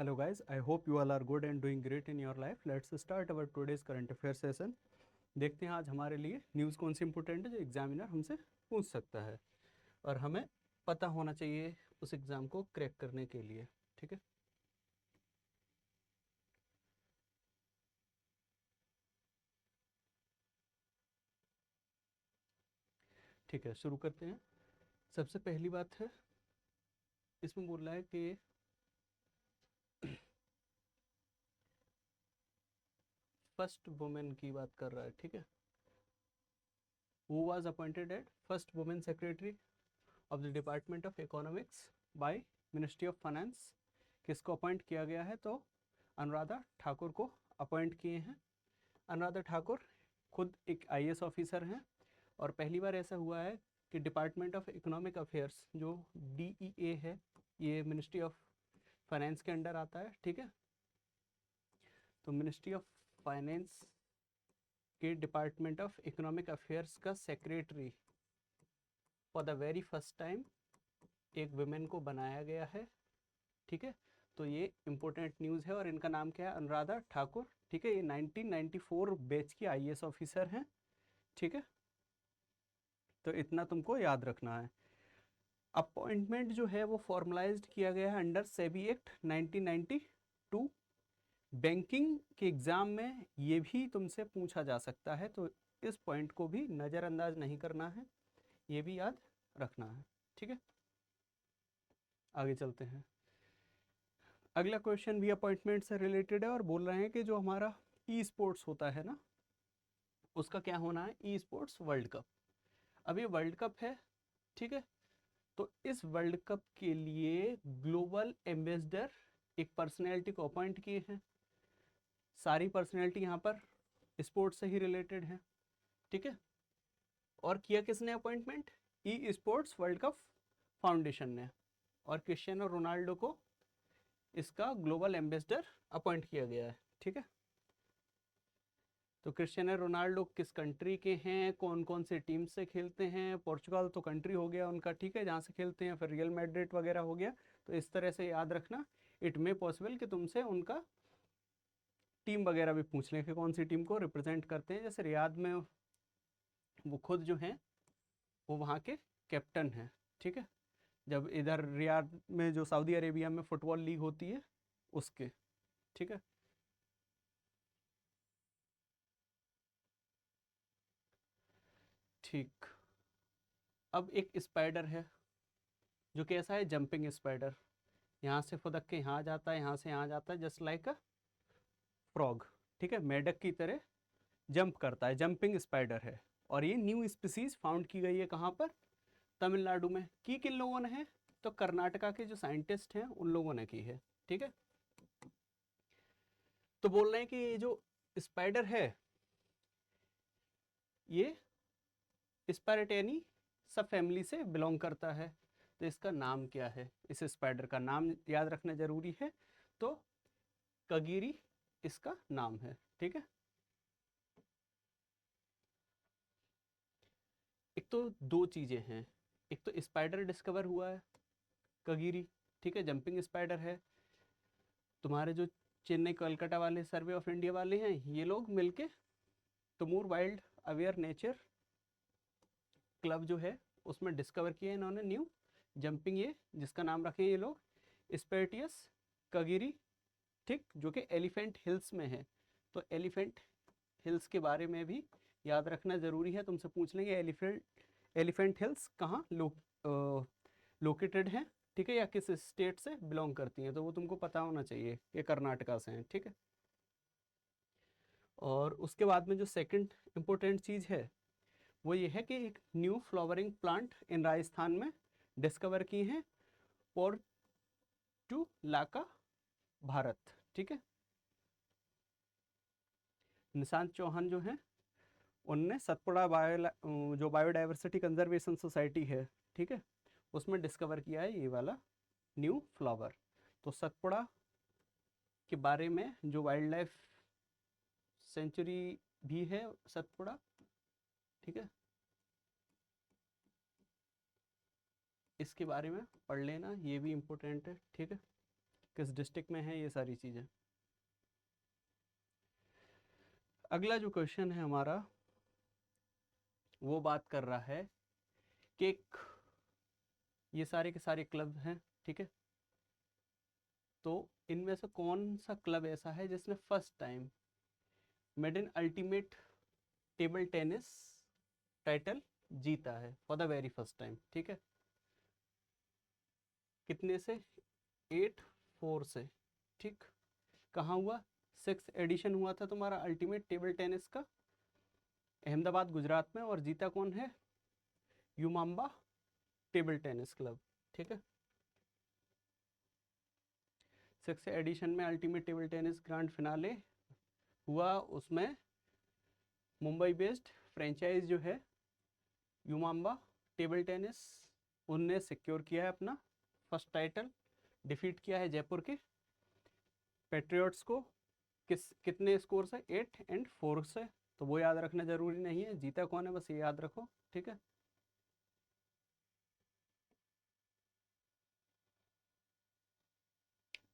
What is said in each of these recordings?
Hello guys, I hope you all are good and doing great in your life. Let's start our today's current affair session. देखते हैं आज हमारे लिए news कौन सी important है जो एग्जामिनर हमसे पूछ सकता है और हमें पता होना चाहिए उस एग्ज़ाम को क्रैक करने के लिए। ठीक है, ठीक है, शुरू करते हैं। सबसे पहली बात है, इसमें बोल रहा है कि फर्स्ट वुमेन की बात कर रहा है। ठीक है, who was appointed at first women secretary of the department of economics by ministry of finance. किसको अपॉइंट किया गया है? तो अनुराधा ठाकुर को अपॉइंट किए हैं। अनुराधा ठाकुर खुद एक आईएएस ऑफिसर हैं और पहली बार ऐसा हुआ है कि डिपार्टमेंट ऑफ इकोनॉमिक अफेयर्स जो डीईए है, ये मिनिस्ट्री ऑफ फाइनेंस के अंडर आता है। ठीक है, तो मिनिस्ट्री ऑफ फाइनेंस के डिपार्टमेंट ऑफ इकोनॉमिक अफेयर्स का secretary for the very first time एक वुमेन को बनाया गया है। ठीक है, तो ये इंपॉर्टेंट न्यूज़ है और इनका नाम क्या है? अनुराधा ठाकुर। ठीक है, ये 1994 बैच की आईएएस ऑफिसर हैं। ठीक है, तो इतना तुमको याद रखना है। अपॉइंटमेंट जो है वो फॉर्मलाइज्ड किया गया है अंडर सेबी एक्ट 1992। बैंकिंग के एग्जाम में ये भी तुमसे पूछा जा सकता है, तो इस पॉइंट को भी नज़रअंदाज नहीं करना है, ये भी याद रखना है। ठीक है, आगे चलते हैं। अगला क्वेश्चन भी अपॉइंटमेंट से रिलेटेड है और बोल रहे हैं कि जो हमारा ई स्पोर्ट्स होता है ना, उसका क्या होना है? E sports world cup. अब ये वर्ल्ड कप है। ठीक है, तो इस वर्ल्ड कप के लिए ग्लोबल एम्बेसडर एक पर्सनैलिटी को अपॉइंट किए हैं। सारी पर्सनैलिटी यहाँ पर स्पोर्ट्स से ही रिलेटेड है। ठीक है, और किया किसने appointment? E sports world cup foundation ने, और क्रिस्टियानो रोनाल्डो को इसका ग्लोबल एम्बेसडर अपॉइंट किया गया है। ठीक है, तो क्रिस्टियानो रोनाल्डो किस कंट्री के हैं, कौन कौन से टीम से खेलते हैं? पोर्चुगल तो कंट्री हो गया उनका, ठीक है, जहाँ से खेलते हैं। फिर रियल मैड्रिड वगैरह हो गया। तो इस तरह से याद रखना। इट मे पॉसिबल कि तुमसे उनका टीम वगैरह भी पूछ लें कि कौन सी टीम को रिप्रेजेंट करते हैं। जैसे रियाद में वो खुद जो हैं वो वहाँ के कैप्टन हैं। ठीक है, जब इधर रियाद में जो सऊदी अरेबिया में फुटबॉल लीग होती है उसके। ठीक है, ठीक। अब एक स्पाइडर है जो कैसा है? Jumping spider. यहाँ से फुदक के यहाँ जाता है, यहाँ से यहाँ जाता है, जस्ट लाइक अ फ्रॉग। ठीक है, मेढक की तरह जंप करता है, जंपिंग स्पाइडर है। और ये न्यू स्पीसीज फाउंड की गई है कहाँ पर? तमिलनाडु में। की किन लोगों ने है? तो कर्नाटका के जो साइंटिस्ट हैं उन लोगों ने की है। ठीक है, तो बोल रहे हैं कि ये जो स्पाइडर है ये स्पायरेटेनी सब फैमिली से बिलोंग करता है। तो इसका नाम क्या है? इस स्पाइडर का नाम याद रखना जरूरी है। तो कगिरी इसका नाम है। ठीक है, एक तो दो चीजें हैं। एक तो स्पाइडर डिस्कवर हुआ है, कगिरी। ठीक है, जंपिंग स्पाइडर है। तुम्हारे जो चेन्नई कोलकाता वाले सर्वे ऑफ इंडिया वाले हैं, ये लोग मिलके Tamur wild aware nature club जो है उसमें डिस्कवर किया इन्होंने न्यू जंपिंग, ये जिसका नाम रखे ये लोग स्पेटियस कगिरी। ठीक, जो कि एलिफेंट हिल्स में है। तो एलिफेंट हिल्स के बारे में भी याद रखना ज़रूरी है। तुमसे पूछ लेंगे एलिफेंट हिल्स कहाँ लोकेटेड हैं। ठीक है, या किस स्टेट से बिलोंग करती हैं, तो वो तुमको पता होना चाहिए कि कर्नाटका से हैं। ठीक है, और उसके बाद में जो सेकंड इम्पोर्टेंट चीज़ है वो ये है कि एक new flowering plant in Rajasthan में डिस्कवर की हैं, पोर्टुलाका भारत। ठीक है, निशांत चौहान जो हैं उनने सतपुड़ा जो बायोडाइवर्सिटी कंजर्वेशन सोसाइटी है, ठीक है, उसमें डिस्कवर किया है ये वाला न्यू फ्लावर। तो सतपुड़ा के बारे में जो वाइल्ड लाइफ सेंचुरी भी है सतपुड़ा। ठीक है, इसके बारे में पढ़ लेना, ये भी इम्पोर्टेंट है। ठीक है, किस डिस्ट्रिक्ट में है, ये सारी चीज़ें। अगला जो क्वेश्चन है हमारा वो बात कर रहा है कि ये सारे के सारे क्लब हैं, ठीक है, तो इनमें से कौन सा क्लब ऐसा है जिसने first time made in ultimate table tennis title जीता है for the very first time, ठीक है। कितने से? 8-4 से, ठीक। कहाँ हुआ? 6th एडिशन हुआ था तुम्हारा अल्टीमेट टेबल टेनिस का, अहमदाबाद गुजरात में, और जीता कौन है? यूमाम्बा टेबल टेनिस क्लब, ठीक है। 6th एडिशन में ultimate table tennis grand finale हुआ, उसमें मुंबई बेस्ड फ्रेंचाइज जो है यूमाम्बा टेबल टेनिस, उनने सिक्योर किया है अपना फर्स्ट टाइटल, डिफीट किया है जयपुर के पैट्रियट्स को कितने स्कोर से? 8-4 से। तो वो याद रखना जरूरी नहीं है जीता कौन है, बस ये याद रखो, ठीक है।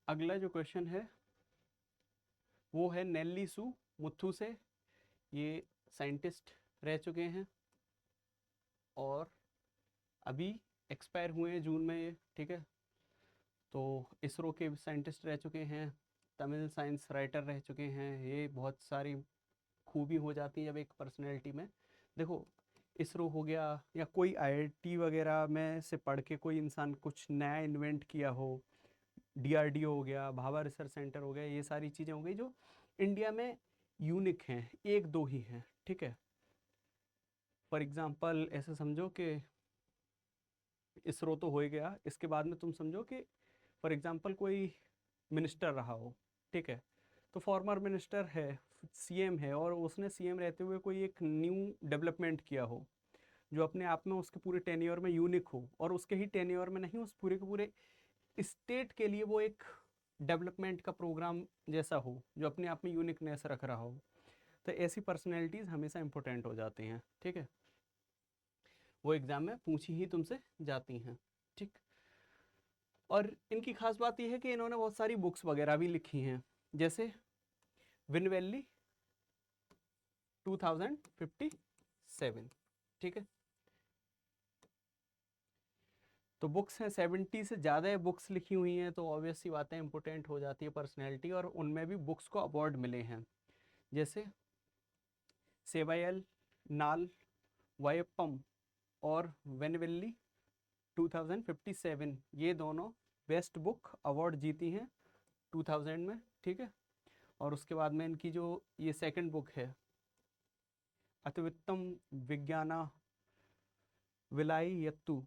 अगला जो क्वेश्चन है वो है नेल्ली सू मुथु से। ये साइंटिस्ट रह चुके हैं और अभी एक्सपायर हुए हैं जून में ये, ठीक है। तो इसरो के साइंटिस्ट रह चुके हैं, तमिल साइंस राइटर रह चुके हैं। ये बहुत सारी खूबी हो जाती है जब एक पर्सनैलिटी में। देखो, इसरो हो गया या कोई आईआईटी वगैरह में से पढ़ के कोई इंसान कुछ नया इन्वेंट किया हो, डीआरडीओ हो गया, भाभा रिसर्च सेंटर हो गया, ये सारी चीज़ें हो गई जो इंडिया में यूनिक हैं, एक दो ही हैं, ठीक है। फॉर एग्जांपल ऐसे समझो कि इसरो तो हो ही गया, इसके बाद में तुम समझो कि फॉर एग्जांपल कोई मिनिस्टर रहा हो, ठीक है, तो फॉर्मर मिनिस्टर है, सीएम है, और उसने सीएम रहते हुए कोई एक न्यू डेवलपमेंट किया हो जो अपने आप में उसके पूरे टेन्योर में यूनिक हो, और उसके ही टेन्योर में नहीं, उस पूरे के पूरे स्टेट के लिए वो एक डेवलपमेंट का प्रोग्राम जैसा हो जो अपने आप में यूनिकनेस रख रहा हो, तो ऐसी पर्सनैलिटीज़ हमेशा इंपॉर्टेंट हो जाती हैं, ठीक है। वो एग्जाम में पूछी ही तुमसे जाती हैं, ठीक। और इनकी खास बात यह है कि इन्होंने बहुत सारी बुक्स वगैरह भी लिखी हैं, जैसे विन वैली 2057, ठीक है। तो बुक्स हैं 70 से ज़्यादा बुक्स लिखी हुई हैं, तो ऑब्वियस सी बातें इंपॉर्टेंट हो जाती है पर्सनैलिटी, और उनमें भी बुक्स को अवार्ड मिले हैं, जैसे सेवायल नाल वायप्पम और वेनवेल्ली 2057, ये दोनों बेस्ट बुक अवार्ड जीती हैं 2000 में, ठीक है। और उसके बाद में इनकी जो ये सेकंड बुक है अतिवित्तम विज्ञाना विलाई यत्तु,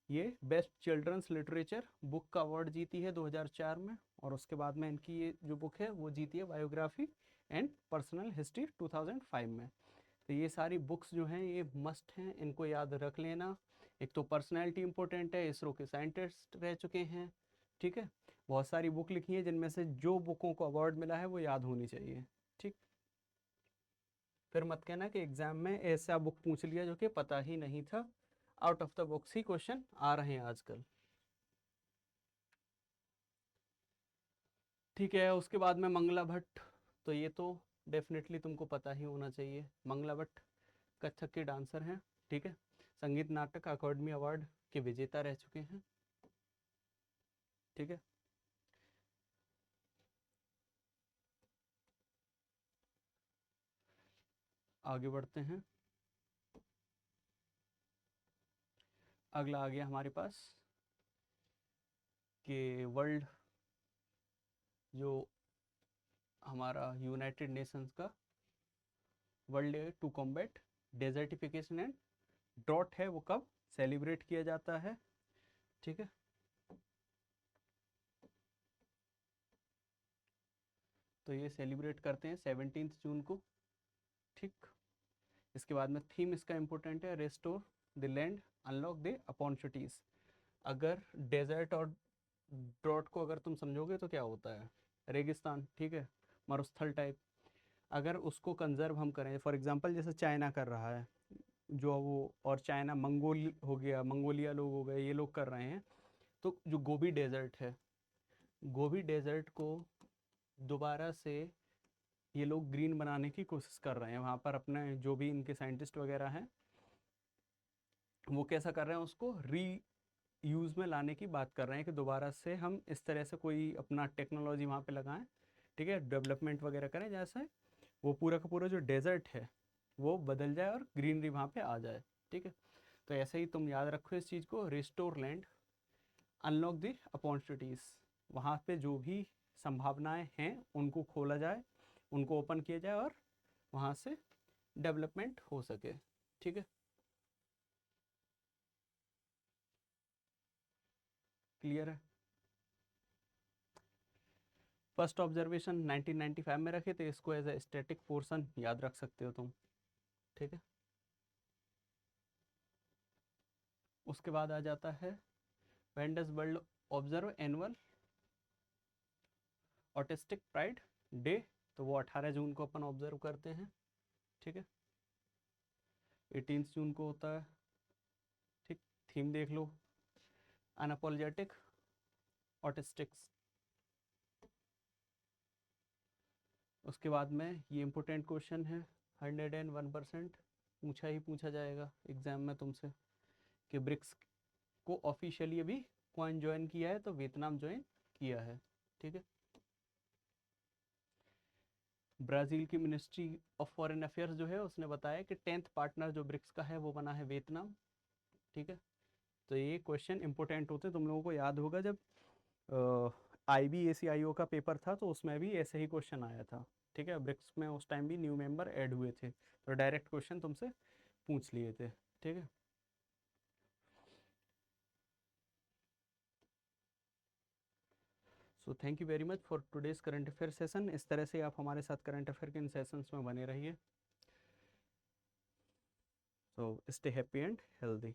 ये बेस्ट चिल्ड्रंस लिटरेचर बुक का अवार्ड जीती है 2004 में। और उसके बाद में इनकी ये जो बुक है वो जीती है बायोग्राफी एंड पर्सनल हिस्ट्री 2005 में। तो ये सारी बुक्स जो हैं ये मस्ट हैं, इनको याद रख लेना। एक तो पर्सनैलिटी इंपॉर्टेंट है, इसरो के साइंटिस्ट रह चुके हैं, ठीक है, बहुत सारी बुक लिखी है जिनमें से जो बुकों को अवार्ड मिला है वो याद होनी चाहिए, ठीक। फिर मत कहना कि एग्जाम में ऐसा बुक पूछ लिया जो कि पता ही नहीं था, आउट ऑफ द बॉक्स ही क्वेश्चन आ रहे हैं आजकल, ठीक है। उसके बाद में मंगला भट्ट, तो ये तो डेफिनेटली तुमको पता ही होना चाहिए। मंगला भट्ट कथक के डांसर हैं, ठीक है, संगीत नाटक अकादमी अवार्ड के विजेता रह चुके हैं, ठीक है। आगे बढ़ते हैं। अगला आ गया हमारे पास कि वर्ल्ड जो हमारा यूनाइटेड नेशंस का world day to combat desertification and drought है, वो कब सेलिब्रेट किया जाता है, ठीक है। तो ये सेलिब्रेट करते हैं 17 जून को, ठीक। इसके बाद में थीम इसका इंपॉर्टेंट है, restore the land unlock the opportunities. अगर डेजर्ट और ड्रॉट को अगर तुम समझोगे तो क्या होता है? रेगिस्तान, ठीक है, मरुस्थल टाइप। अगर उसको कंजर्व हम करें, फॉर एग्जांपल जैसे चाइना कर रहा है जो वो, और चाइना मंगोल हो गया, मंगोलिया लोग हो गए, ये लोग कर रहे हैं, तो जो गोबी डेजर्ट है गोबी डेजर्ट को दोबारा से ये लोग ग्रीन बनाने की कोशिश कर रहे हैं। वहाँ पर अपने जो भी इनके साइंटिस्ट वगैरह हैं वो कैसा कर रहे हैं, उसको री यूज़ में लाने की बात कर रहे हैं कि दोबारा से हम इस तरह से कोई अपना टेक्नोलॉजी वहाँ पे लगाएं, ठीक है, डेवलपमेंट वगैरह करें जैसे वो पूरा का पूरा जो डेजर्ट है वो बदल जाए और ग्रीनरी वहाँ पे आ जाए, ठीक है। तो ऐसे ही तुम याद रखो इस चीज़ को, restore land, unlock the opportunities, वहाँ पे जो भी संभावनाएं हैं उनको खोला जाए, उनको ओपन किया जाए और वहाँ से डेवलपमेंट हो सके, ठीक है। क्लियर है। फर्स्ट ऑब्जर्वेशन 1995 में रखे थे, इसको एज ए स्टैटिक पोर्शन याद रख सकते हो तुम, ठीक है। उसके बाद आ जाता है when does world observe annual autistic pride day, तो वो 18 जून को अपन ऑब्जर्व करते हैं, ठीक है। 18 जून को होता है, ठीक। थीम देख लो, अनअपोलोजेटिक ऑटिस्टिक्स। उसके बाद में ये इंपॉर्टेंट क्वेश्चन है, 101% पूछा ही पूछा जाएगा एग्जाम में तुमसे कि ब्रिक्स को ऑफिशियली अभी कौन ज्वाइन किया है, तो वियतनाम ज्वाइन किया है, ठीक है। ब्राज़ील की मिनिस्ट्री ऑफ फॉरेन अफेयर्स जो है उसने बताया कि 10th पार्टनर जो ब्रिक्स का है वो बना है वियतनाम, ठीक है। तो ये क्वेश्चन इंपॉर्टेंट होते हैं, तुम लोगों को याद होगा जब IBACIO का पेपर था तो उसमें भी ऐसे ही क्वेश्चन आया था, ठीक है। ब्रिक्स में उस टाइम भी न्यू मेंबर ऐड हुए थे, तो डायरेक्ट क्वेश्चन तुमसे पूछ लिए थे, ठीक है। So thank you very much for today's current affair session. इस तरह से आप हमारे साथ करंट अफेयर के इन सेशंस में बने रहिए। So stay happy and healthy.